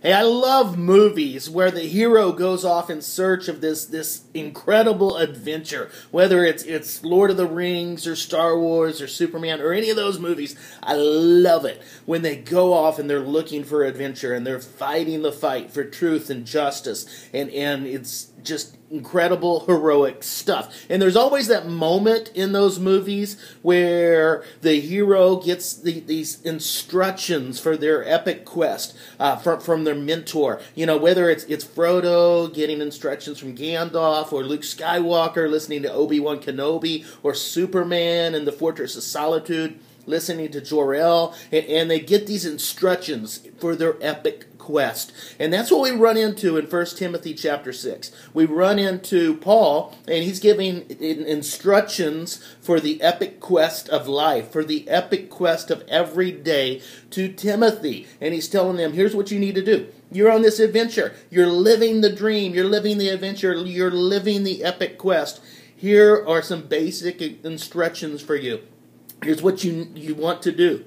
Hey, I love movies where the hero goes off in search of this incredible adventure. Whether it's Lord of the Rings or Star Wars or Superman or any of those movies, I love it when they go off and they're looking for adventure and they're fighting the fight for truth and justice, and it's just incredible heroic stuff. And there's always that moment in those movies where the hero gets these instructions for their epic quest from their mentor. You know, whether it's Frodo getting instructions from Gandalf, or Luke Skywalker listening to Obi-Wan Kenobi, or Superman in the Fortress of Solitude listening to Jor-El, and they get these instructions for their epic quest. And that's what we run into in 1 Timothy chapter 6. We run into Paul, and he's giving instructions for the epic quest of life, for the epic quest of every day to Timothy. And he's telling them, here's what you need to do. You're on this adventure. You're living the dream. You're living the adventure. You're living the epic quest. Here are some basic instructions for you. Here's what you want to do.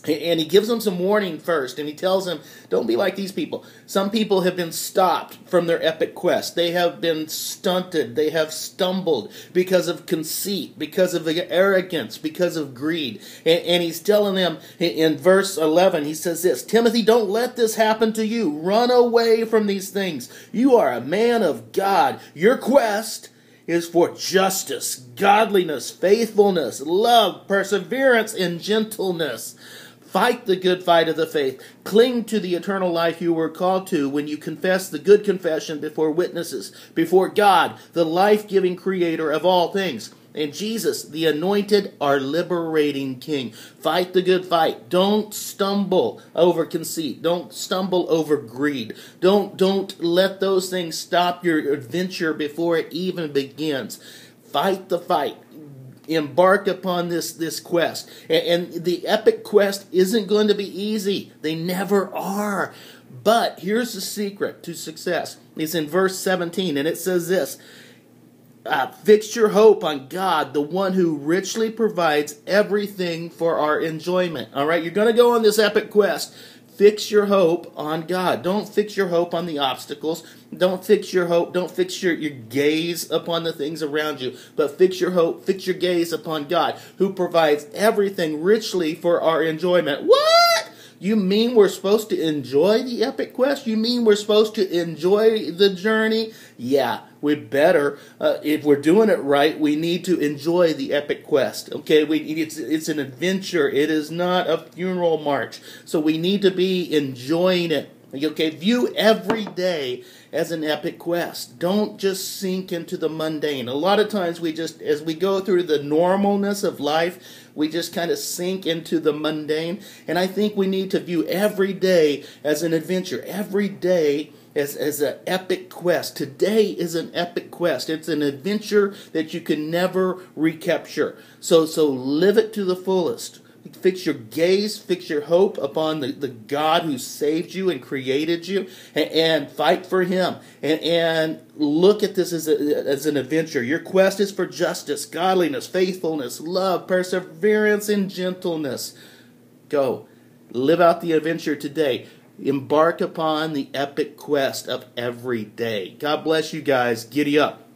And he gives them some warning first, and he tells them, don't be like these people. Some people have been stopped from their epic quest. They have been stunted. They have stumbled because of conceit, because of arrogance, because of greed. And he's telling them in verse 11, he says this, Timothy, don't let this happen to you. Run away from these things. You are a man of God. Your quest is for justice, godliness, faithfulness, love, perseverance, and gentleness. Fight the good fight of the faith. Cling to the eternal life you were called to when you confess the good confession before witnesses, before God, the life-giving creator of all things, and Jesus, the anointed, our liberating King. Fight the good fight. Don't stumble over conceit. Don't stumble over greed. Don't let those things stop your adventure before it even begins. Fight the fight. Embark upon this quest. And the epic quest isn't going to be easy. They never are. But here's the secret to success. It's in verse 17, and it says this, fix your hope on God, the one who richly provides everything for our enjoyment. All right, you're going to go on this epic quest. Fix your hope on God. Don't fix your hope on the obstacles. Don't fix your hope. Don't fix your gaze upon the things around you. But fix your hope, fix your gaze upon God, who provides everything richly for our enjoyment. What? You mean we're supposed to enjoy the epic quest? You mean we're supposed to enjoy the journey? Yeah, we better. If we're doing it right, we need to enjoy the epic quest. Okay, it's an adventure. It is not a funeral march. So we need to be enjoying it. Okay, view every day as an epic quest. Don't just sink into the mundane. A lot of times as we go through the normalness of life, we just kind of sink into the mundane. And I think we need to view every day as an adventure. Every day as an epic quest. Today is an epic quest. It's an adventure that you can never recapture. So live it to the fullest. Fix your gaze, fix your hope upon the God who saved you and created you, and fight for Him. And look at this as an adventure. Your quest is for justice, godliness, faithfulness, love, perseverance, and gentleness. Go. Live out the adventure today. Embark upon the epic quest of every day. God bless you guys. Giddy up.